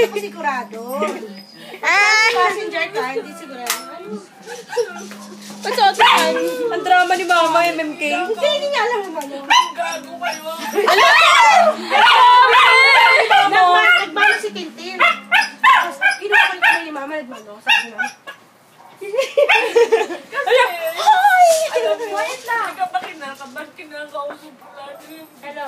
ako sigurado. Passenger ka, hindi sigurado. Ba't sa yan? Ang drama ni Mama, MMK. Hindi niya alam naman yun. Gago kayo. Nagmano si Tintin. Tapos, kinuha ko kami ni Mama, nagmano. Sabi nga. Alam mo, wait lang. Ikaw ba kinakausap ko lagi? Hello.